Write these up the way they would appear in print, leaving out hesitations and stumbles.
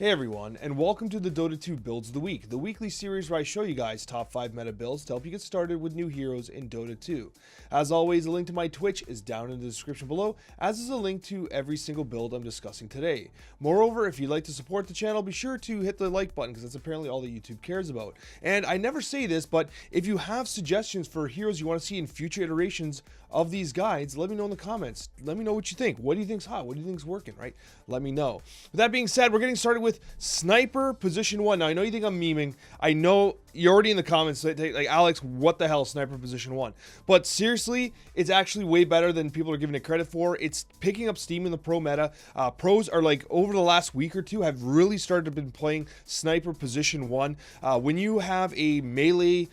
Hey everyone, and welcome to the Dota 2 Builds of the Week, the weekly series where I show you guys top 5 meta builds to help you get started with new heroes in Dota 2. As always, a link to my Twitch is down in the description below, as is a link to every single build I'm discussing today. Moreover, if you'd like to support the channel, be sure to hit the like button because that's apparently all that YouTube cares about. And I never say this, but if you have suggestions for heroes you want to see in future iterations of these guides, let me know in the comments. Let me know what you think. What do you think's hot? What do you think's working, right? Let me know. With that being said, we're getting started with Sniper Position 1. Now, I know you think I'm memeing. I know you're already in the comments like, Alex, what the hell, Sniper Position 1? But seriously, it's actually way better than people are giving it credit for. It's picking up steam in the pro meta. Pros are like, over the last week or two, have really started to been playing Sniper Position 1. When you have a melee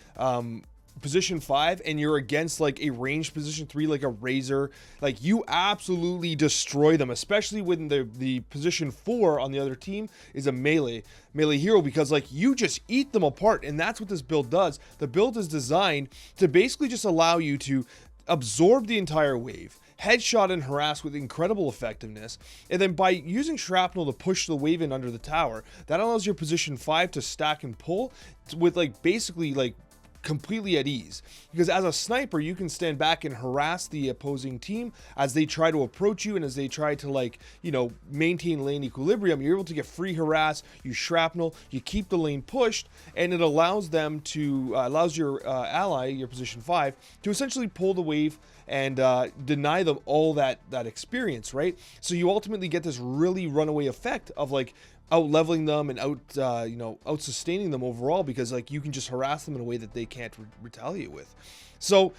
position 5 and you're against like a ranged position 3 like a Razor, like you absolutely destroy them, especially when the position 4 on the other team is a melee hero, because like you just eat them apart. And that's what this build does. The build is designed to basically just allow you to absorb the entire wave, headshot and harass with incredible effectiveness, and then by using shrapnel to push the wave in under the tower, that allows your position 5 to stack and pull with like basically like completely at ease, because as a sniper you can stand back and harass the opposing team as they try to approach you, and as they try to, like, you know, maintain lane equilibrium. You're able to get free harass, you shrapnel, you keep the lane pushed, and it allows them to allows your ally, your position 5, to essentially pull the wave and deny them all that experience, right? So you ultimately get this really runaway effect of like out leveling them and out sustaining them overall, because like you can just harass them in a way that they can't retaliate with. So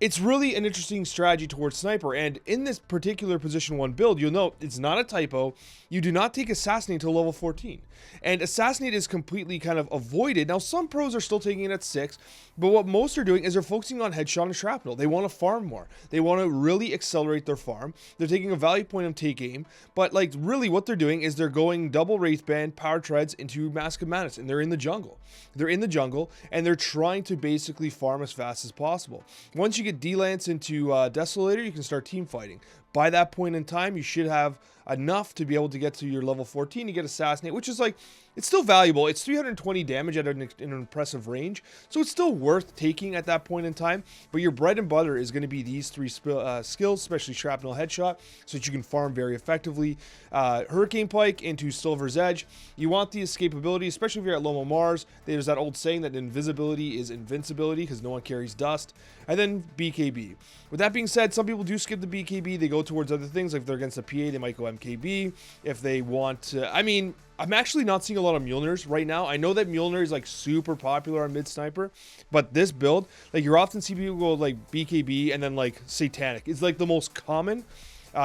it's really an interesting strategy towards sniper. And in this particular position 1 build, you'll note it's not a typo. You do not take assassinate until level 14, and assassinate is completely kind of avoided. Now some pros are still taking it at 6, but what most are doing is they're focusing on headshot and shrapnel. They want to farm more. They want to really accelerate their farm. They're taking a value point on take aim, but like really what they're doing is they're going double wraithband, power treads into Mask of Madness, and they're in the jungle. They're in the jungle and they're trying to basically farm as fast as possible. Once you get D-Lance into Desolator, you can start team fighting. By that point in time, you should have enough to be able to get to your level 14 to get Assassinate, which is like, it's still valuable. It's 320 damage at an impressive range, so it's still worth taking at that point in time. But your bread and butter is going to be these 3 skills, especially Shrapnel, Headshot, so that you can farm very effectively. Hurricane Pike into Silver's Edge. You want the escapability, especially if you're at Lomo Mars. There's that old saying that invisibility is invincibility, because no one carries dust. And then BKB. With that being said, some people do skip the BKB. They go towards other things. Like if they're against a PA, they might go MKB. If they want to, I mean, I'm actually not seeing a lot of Mjolnirs right now. I know that Mjolnir is like super popular on mid sniper, but this build, like you're often see people go like BKB and then like Satanic. It's like the most common.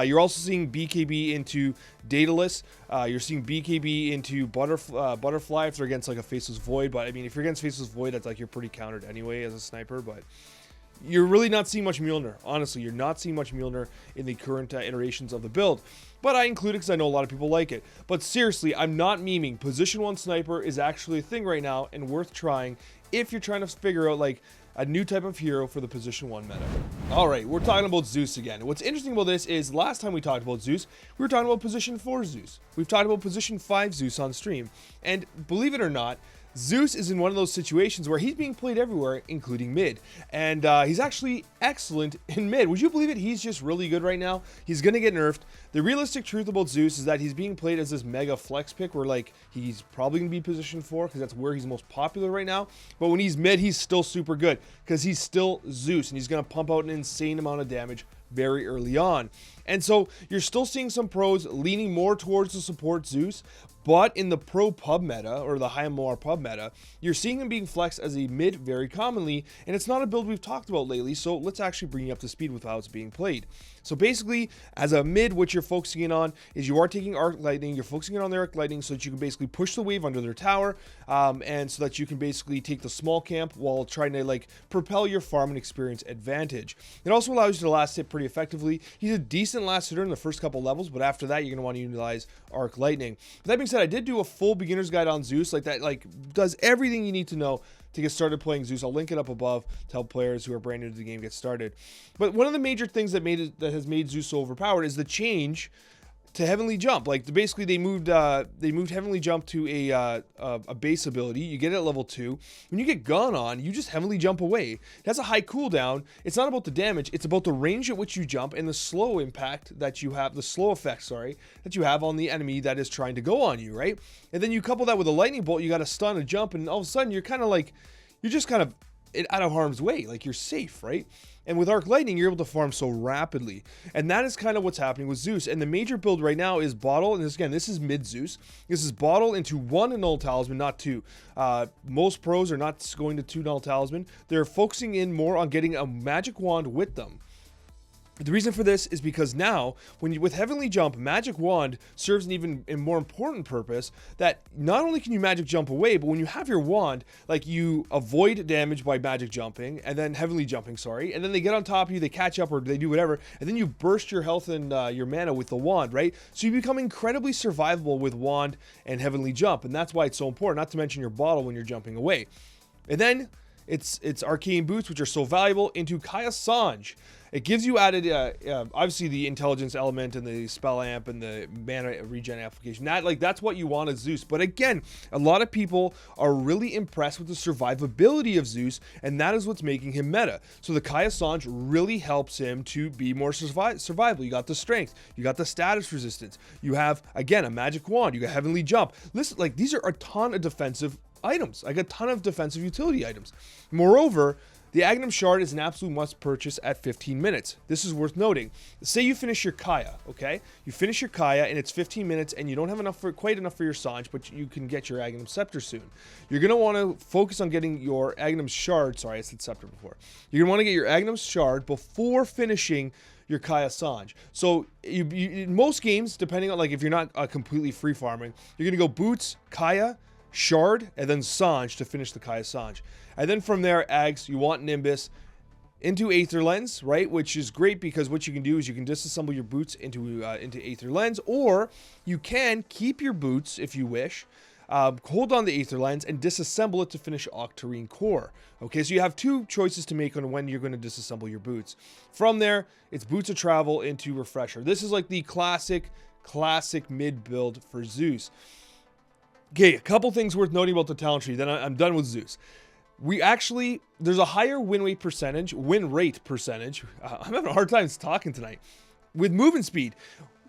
You're also seeing BKB into Daedalus. You're seeing BKB into Butterfly if they're against like a Faceless Void. But I mean, if you're against Faceless Void, that's like you're pretty countered anyway as a sniper. But you're really not seeing much Mjolnir. Honestly, you're not seeing much Mjolnir in the current iterations of the build. But I include it because I know a lot of people like it. But seriously, I'm not memeing. Position 1 sniper is actually a thing right now and worth trying if you're trying to figure out like a new type of hero for the position 1 meta. Alright, we're talking about Zeus again. What's interesting about this is last time we talked about Zeus, we were talking about position 4 Zeus. We've talked about position 5 Zeus on stream. And believe it or not, Zeus is in one of those situations where he's being played everywhere, including mid. And he's actually excellent in mid. Would you believe it? He's just really good right now. He's going to get nerfed. The realistic truth about Zeus is that he's being played as this mega flex pick where like he's probably going to be position 4 because that's where he's most popular right now. But when he's mid, he's still super good because he's still Zeus and he's going to pump out an insane amount of damage very early on. And so you're still seeing some pros leaning more towards the support Zeus, but in the pro pub meta or the high MOR pub meta, you're seeing him being flexed as a mid very commonly, and it's not a build we've talked about lately, so let's actually bring you up to speed with how it's being played. So basically, as a mid, what you're focusing in on is you are taking Arc Lightning, you're focusing in on their Arc Lightning so that you can basically push the wave under their tower, and so that you can basically take the small camp while trying to like propel your farm and experience advantage. It also allows you to last hit pretty effectively. He's a decent last hitter in the first couple levels, but after that, you're going to want to utilize Arc Lightning. With that being said, I did do a full beginner's guide on Zeus, like that, like does everything you need to know to get started playing Zeus. I'll link it up above to help players who are brand new to the game get started. But one of the major things that has made Zeus so overpowered is the change to Heavenly Jump. Like basically they moved Heavenly Jump to a base ability. You get it at level 2. When you get Gone On, you just Heavenly Jump away. It has a high cooldown. It's not about the damage, it's about the range at which you jump and the slow impact that you have, the slow effect, sorry, that you have on the enemy that is trying to go on you, right? And then you couple that with a lightning bolt, you got a stun, a jump, and all of a sudden you're kind of like, you're just kind of out of harm's way, like you're safe, right? And with Arc Lightning, you're able to farm so rapidly. And that is kind of what's happening with Zeus. And the major build right now is Bottle, and this is mid Zeus. This is Bottle into 1 Null Talisman, not 2. Most pros are not going to 2 Null Talisman. They're focusing in more on getting a magic wand with them. The reason for this is because now, with Heavenly Jump, Magic Wand serves an even more important purpose, that not only can you Magic Jump away, but when you have your wand, like you avoid damage by Magic Jumping, and then Heavenly Jumping, sorry, and then they get on top of you, they catch up, or they do whatever, and then you burst your health and your mana with the wand, right? So you become incredibly survivable with wand and Heavenly Jump, and that's why it's so important, not to mention your bottle when you're jumping away. And then it's Arcane Boots, which are so valuable, into Kaya Sange. It gives you added, obviously, the intelligence element and the spell amp and the mana regen application. That's what you want as Zeus. But again, a lot of people are really impressed with the survivability of Zeus, and that is what's making him meta. So the Kaya Sange really helps him to be more survivable. You got the strength, you got the status resistance, you have, again, a magic wand, you got Heavenly Jump. Listen, like, these are a ton of defensive items, like a ton of defensive utility items. Moreover, the Agnum Shard is an absolute must purchase at 15 minutes. This is worth noting. Say you finish your Kaya, okay? You finish your Kaya and it's 15 minutes and you don't have quite enough for your Sange, but you can get your Agnum Scepter soon. You're going to want to focus on getting your Agnum Shard. Sorry, I said Scepter before. You're going to want to get your Agnum Shard before finishing your Kaya Sange. So in most games, depending on, like, if you're not completely free farming, you're going to go Boots, Kaya, Shard, and then Sange to finish the Kaya Sange. And then from there, Ags, you want Nimbus into Aether Lens, right? Which is great because what you can do is you can disassemble your boots into Aether Lens, or you can keep your boots if you wish, hold on the Aether Lens and disassemble it to finish Octarine Core. Okay, so you have 2 choices to make on when you're going to disassemble your boots. From there, it's Boots of Travel into Refresher. This is like the classic mid build for Zeus. Okay, a couple things worth noting about the talent tree, then I'm done with Zeus. There's a higher win rate percentage. I'm having a hard time talking tonight. With movement speed,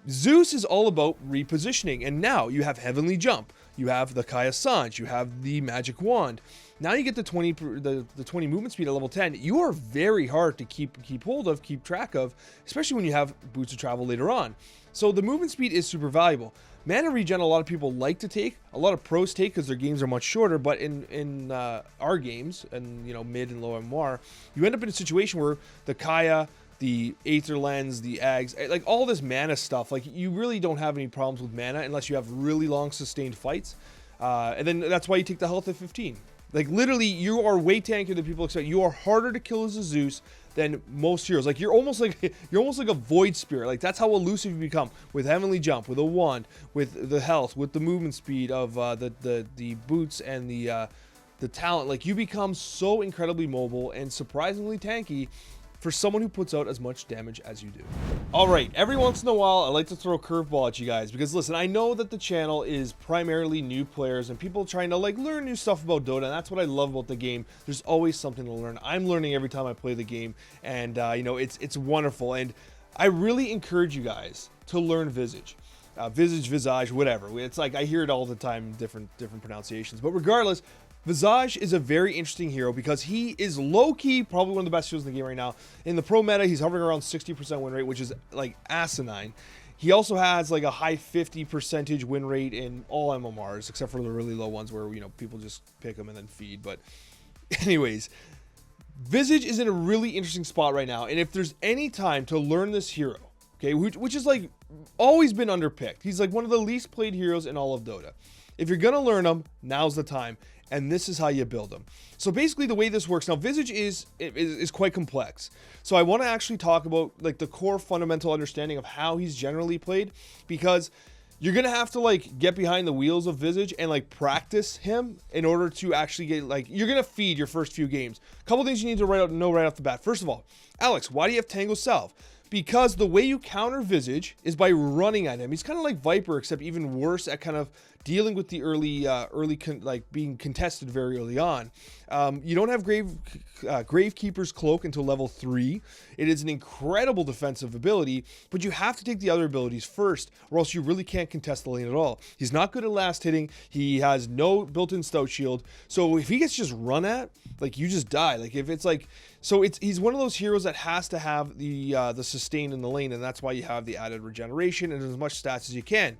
Zeus is all about repositioning, and now you have Heavenly Jump, you have the Kaya Sange, you have the Magic Wand. Now you get the 20 movement speed at level 10. You are very hard to keep track of, especially when you have Boots of Travel later on. So the movement speed is super valuable. Mana regen, a lot of people like to take, a lot of pros take because their games are much shorter, but in our games, and mid and low MMR, you end up in a situation where the Kaya, the Aether Lens, the Ags, like all this mana stuff, like you really don't have any problems with mana unless you have really long sustained fights, and then that's why you take the health at 15. Like literally, you are way tankier than people expect. You are harder to kill as a Zeus than most heroes. Like you're almost like a void spirit. Like that's how elusive you become with Heavenly Jump, with a wand, with the health, with the movement speed of the boots and the talent. Like you become so incredibly mobile and surprisingly tanky for someone who puts out as much damage as you do. All right, every once in a while, I like to throw a curveball at you guys because listen, I know that the channel is primarily new players and people trying to like learn new stuff about Dota, and that's what I love about the game. There's always something to learn. I'm learning every time I play the game, and it's wonderful. And I really encourage you guys to learn Visage. Visage, whatever. It's like I hear it all the time, different pronunciations. But regardless, Visage is a very interesting hero because he is low-key probably one of the best heroes in the game right now. In the pro meta, he's hovering around 60% win rate, which is like asinine. He also has like a high 50% win rate in all MMRs, except for the really low ones where people just pick him and then feed. But anyways, Visage is in a really interesting spot right now, and if there's any time to learn this hero, okay, which is like always been underpicked. He's like one of the least played heroes in all of Dota. If you're gonna learn him, now's the time. And this is how you build them. So basically the way this works, now Visage is quite complex. So I want to actually talk about like the core fundamental understanding of how he's generally played, because you're going to have to like get behind the wheels of Visage and like practice him in order to actually get like, you're going to feed your first few games. A couple things you need to know right off the bat. First of all, Alex, why do you have Tango Salve? because the way you counter Visage is by running at him. He's kind of like Viper, except even worse at kind of dealing with the like being contested very early on. You don't have Gravekeeper's Cloak until level 3. It is an incredible defensive ability, but you have to take the other abilities first, or else you really can't contest the lane at all. He's not good at last hitting. He has no built-in stout shield. So if he gets just run at, like, you just die. Like, if it's like, so he's one of those heroes that has to have the sustain in the lane, and that's why you have the added regeneration and as much stats as you can.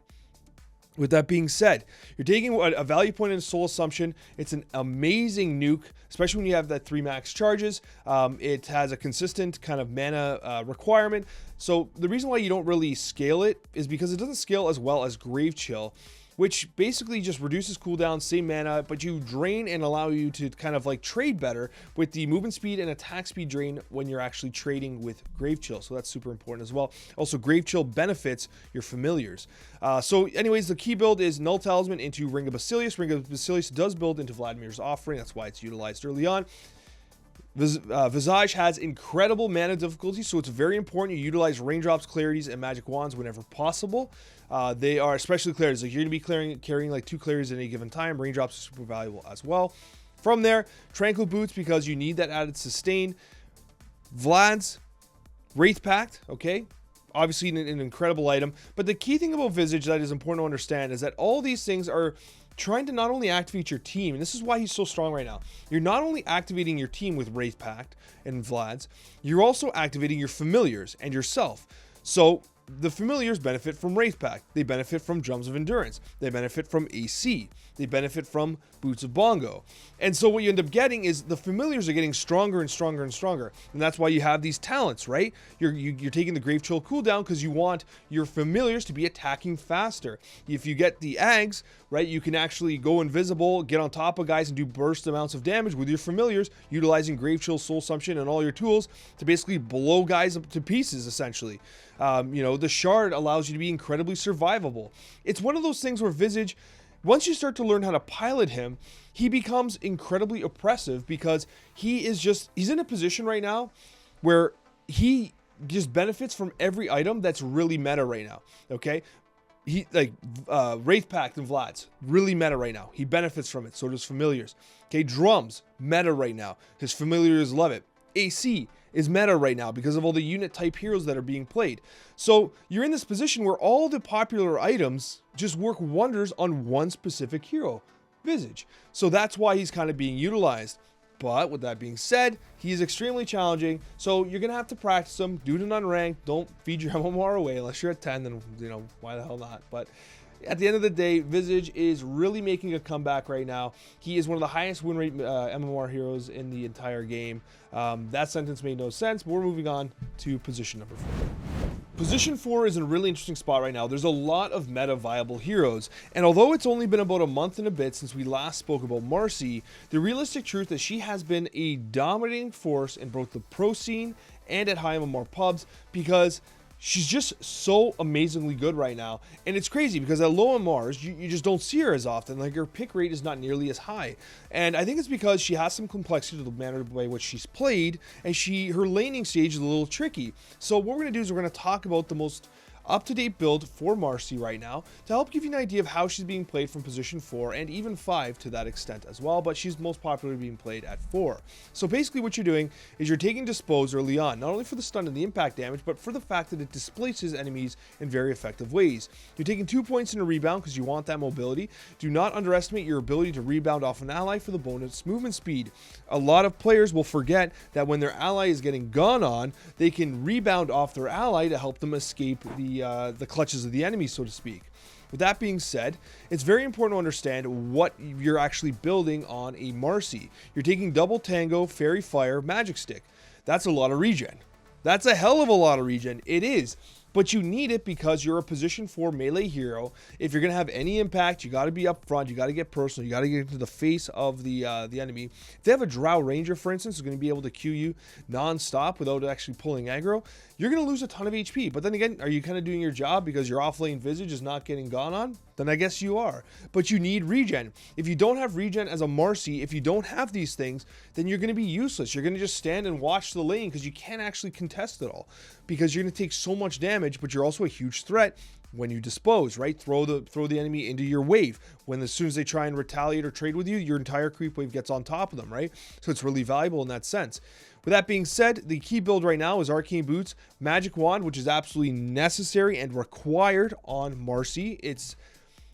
With that being said, you're taking a value point in Soul Assumption. It's an amazing nuke, especially when you have that 3 max charges. It has a consistent kind of mana requirement. So the reason why you don't really scale it is because it doesn't scale as well as Grave Chill, which basically just reduces cooldown, same mana, but you drain and allow you to kind of like trade better with the movement speed and attack speed drain when you're actually trading with Grave Chill. So that's super important as well. Also, Grave Chill benefits your familiars. So anyways, the key build is Null Talisman into Ring of Basilius. Ring of Basilius does build into Vladimir's Offering. That's why it's utilized early on. Visage has incredible mana difficulty, so it's very important you utilize raindrops, clarities, and magic wands whenever possible. They are especially clarities. Like, you're going to be carrying like 2 clarities at any given time. Raindrops are super valuable as well. From there, Tranquil Boots, because you need that added sustain. Vlad's Wraith Pact, okay? Obviously an incredible item. But the key thing about Visage that is important to understand is that all these things are trying to not only activate your team, and this is why he's so strong right now. You're not only activating your team with Wraith Pact and Vlad's, you're also activating your familiars and yourself. So the familiars benefit from Wraith Pact. They benefit from Drums of Endurance. They benefit from AC. They benefit from Boots of Bongo. And so what you end up getting is the familiars are getting stronger and stronger and stronger. And that's why you have these talents, right? You're taking the Grave Chill cooldown because you want your familiars to be attacking faster. If you get the Ags, right, you can actually go invisible, get on top of guys, and do burst amounts of damage with your familiars, utilizing Grave Chill, Soul Assumption, and all your tools to basically blow guys up to pieces, essentially. You know, the Shard allows you to be incredibly survivable. It's one of those things where Visage, once you start to learn how to pilot him, he becomes incredibly oppressive because he's in a position right now where he just benefits from every item that's really meta right now, okay? He, like, Wraith Pact and Vlad's, really meta right now. He benefits from it, so does Familiars. Okay, Drums, meta right now. His Familiars love it. AC is meta right now because of all the unit type heroes that are being played. So you're in this position where all the popular items just work wonders on one specific hero, Visage. So that's why he's kind of being utilized. But with that being said, he is extremely challenging, so you're going to have to practice him, do it in unranked, don't feed your MMR away. Unless you're at 10, then, you know, why the hell not? But at the end of the day, Visage is really making a comeback right now. He is one of the highest win rate MMR heroes in the entire game. That sentence made no sense, but we're moving on to position number 4. Position 4 is in a really interesting spot right now. There's a lot of meta viable heroes, and although it's only been about a month and a bit since we last spoke about Marci, the realistic truth is she has been a dominating force in both the pro scene and at high MMR pubs because she's just so amazingly good right now. And it's crazy because at low MMRs, you just don't see her as often. Like, her pick rate is not nearly as high. And I think it's because she has some complexity to the manner by which she's played, and her laning stage is a little tricky. So what we're going to do is we're going to talk about the most up-to-date build for Marci right now to help give you an idea of how she's being played from position 4 and even 5 to that extent as well, but she's most popularly being played at 4. So basically what you're doing is you're taking Dispose early on, not only for the stun and the impact damage, but for the fact that it displaces enemies in very effective ways. You're taking 2 points in a rebound because you want that mobility. Do not underestimate your ability to rebound off an ally for the bonus movement speed. A lot of players will forget that when their ally is getting gone on, they can rebound off their ally to help them escape the clutches of the enemy, so to speak. With that being said, it's very important to understand what you're actually building on a Marci. You're taking Double Tango, Fairy Fire, Magic Stick. That's a lot of regen. That's a hell of a lot of regen. It is. But you need it because you're a position 4 melee hero. If you're going to have any impact, you got to be up front. You got to get personal. You got to get into the face of the enemy. If they have a Drow Ranger, for instance, who's going to be able to Q you non-stop without actually pulling aggro, you're going to lose a ton of HP. But then again, are you kind of doing your job because your offlane Visage is not getting gone on? then I guess you are. But you need regen. If you don't have regen as a Marci, if you don't have these things, then you're going to be useless. You're going to just stand and watch the lane because you can't actually contest it all. Because you're going to take so much damage, but you're also a huge threat when you dispose, right? Throw the enemy into your wave. When as soon as they try and retaliate or trade with you, your entire creep wave gets on top of them, right? So it's really valuable in that sense. With that being said, the key build right now is Arcane Boots, Magic Wand, which is absolutely necessary and required on Marci.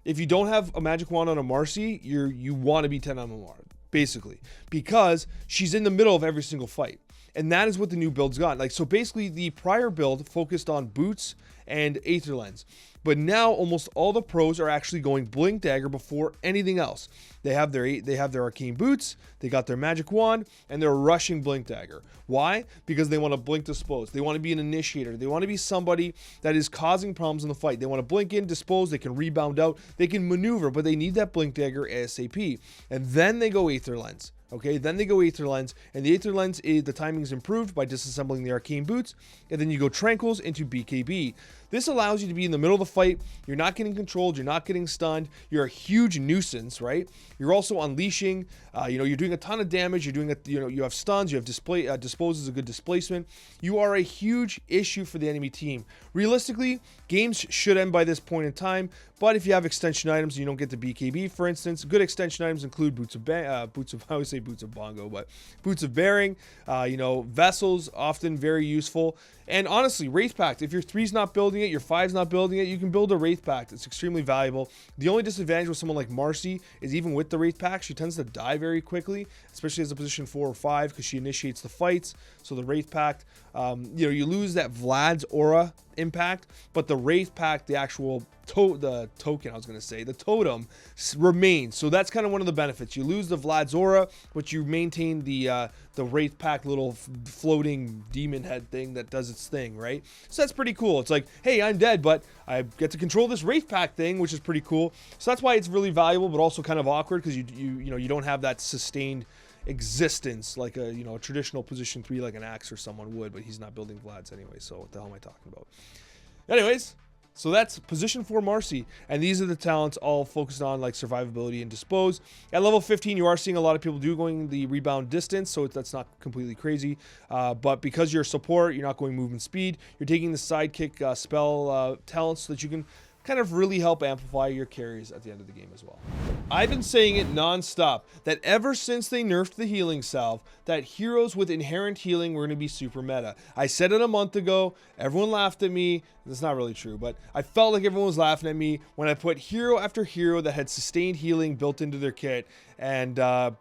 If you don't have a Magic Wand on a Marci, you want to be 10 MMR, basically, because she's in the middle of every single fight. And that is what the new build's got. Like, so basically the prior build focused on boots and Aether Lens. But now almost all the pros are actually going Blink Dagger before anything else. They have their Arcane Boots, they got their Magic Wand, and they're rushing Blink Dagger. Why? Because they want to blink dispose. They want to be an initiator. They want to be somebody that is causing problems in the fight. They want to blink in, dispose, they can rebound out, they can maneuver, but they need that Blink Dagger ASAP. And then they go Aether Lens. Okay, then they go Aether Lens, and the Aether Lens, the timing is improved by disassembling the Arcane Boots, and then you go Tranquils into BKB. This allows you to be in the middle of the fight. You're not getting controlled. You're not getting stunned. You're a huge nuisance, right? You're also unleashing. You're doing a ton of damage. You're doing you have stuns. You have dispose is a good displacement. You are a huge issue for the enemy team. Realistically, games should end by this point in time. But if you have extension items, you don't get the BKB, for instance. Good extension items include Boots of Bongo, but Boots of Bearing. Vessels often very useful. And honestly, Wraith Pact, if your 3's not building it, your 5's not building it, you can build a Wraith Pact. It's extremely valuable. The only disadvantage with someone like Marci is even with the Wraith Pact, she tends to die very quickly, especially as a position 4 or 5 because she initiates the fights. So the Wraith Pact, you lose that Vlad's aura impact, but the Wraith Pact, the actual the totem remains. So that's kind of one of the benefits. You lose the Vlad's aura, but you maintain the Wraith Pact little floating demon head thing that does its thing, right? So that's pretty cool. It's like, hey, I'm dead, but I get to control this Wraith Pact thing, which is pretty cool. So that's why it's really valuable, but also kind of awkward because you don't have that sustained existence like a traditional position 3 like an Axe or someone would, but he's not building Vlad's anyway. So what the hell am I talking about? Anyways. So that's position 4 Marci, and these are the talents all focused on like survivability and dispose. At level 15, you are seeing a lot of people going the rebound distance, so that's not completely crazy. But because you're support, you're not going movement speed. You're taking the sidekick spell talents so that you can kind of really help amplify your carries at the end of the game as well. I've been saying it non-stop that ever since they nerfed the healing salve, that heroes with inherent healing were going to be super meta. I said it a month ago, everyone laughed at me. That's not really true, but I felt like everyone was laughing at me when I put hero after hero that had sustained healing built into their kit, and lo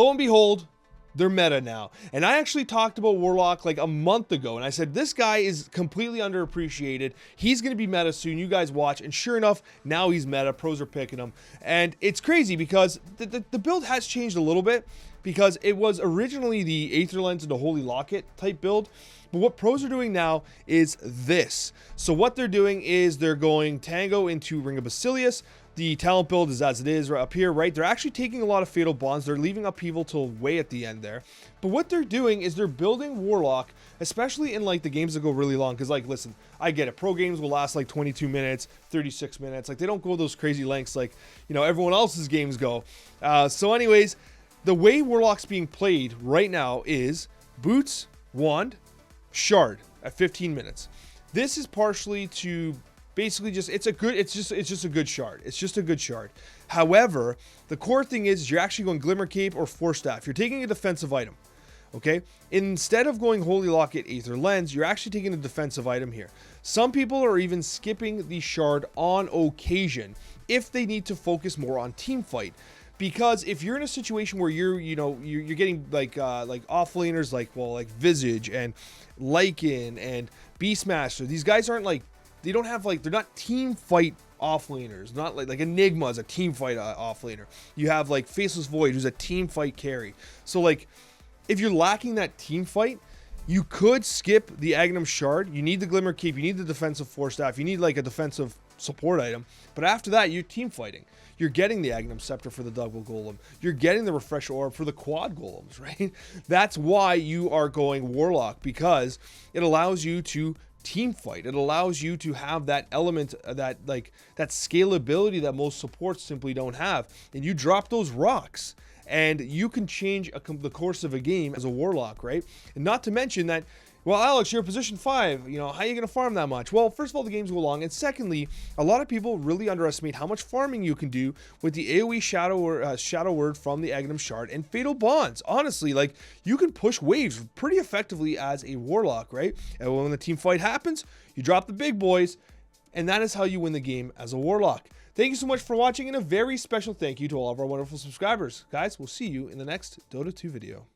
and behold, they're meta now. And I actually talked about Warlock like a month ago, and I said, this guy is completely underappreciated. He's going to be meta soon. You guys watch. And sure enough, now he's meta. Pros are picking him. And it's crazy because the build has changed a little bit, because it was originally the Aether Lens and the Holy Locket type build. But what pros are doing now is this. So what they're doing is they're going Tango into Ring of Basilius. The talent build is as it is right up here, right? They're actually taking a lot of Fatal Bonds. They're leaving Upheaval till way at the end there. But what they're doing is they're building Warlock, especially in like the games that go really long. Because like, listen, I get it. Pro games will last like 22 minutes, 36 minutes. Like they don't go those crazy lengths like, everyone else's games go. So anyways, the way Warlock's being played right now is Boots, Wand, Shard at 15 minutes. This is partially to basically just it's just a good shard. It's just a good shard. However, the core thing is you're actually going Glimmer Cape or Force Staff. You're taking a defensive item. Okay? Instead of going Holy Locket, Aether Lens, you're actually taking a defensive item here. Some people are even skipping the shard on occasion if they need to focus more on team fight. Because if you're in a situation where you're getting like offlaners like Visage and Lycan and Beastmaster, these guys aren't like, they don't have like, they're not team fight offlaners. Not like Enigma is a team fight offlaner. You have like Faceless Void, who's a team fight carry. So like, if you're lacking that team fight, you could skip the Aghanim Shard. You need the Glimmer Cape. You need the defensive Force Staff. You need like a defensive support item. But after that, you're team fighting. You're getting the Aghanim Scepter for the Double Golem. You're getting the Refresh Orb for the Quad Golems, right? That's why you are going Warlock, because it allows you to team fight. It allows you to have that element, that scalability that most supports simply don't have. And you drop those rocks, and you can change the course of a game as a Warlock, right? And not to mention that, well, Alex, you're position 5. You know, how are you going to farm that much? Well, first of all, the games go long. And secondly, a lot of people really underestimate how much farming you can do with the AoE Shadow Word from the Aghanim Shard and Fatal Bonds. Honestly, like, you can push waves pretty effectively as a Warlock, right? And when the team fight happens, you drop the big boys, and that is how you win the game as a Warlock. Thank you so much for watching, and a very special thank you to all of our wonderful subscribers. Guys, we'll see you in the next Dota 2 video.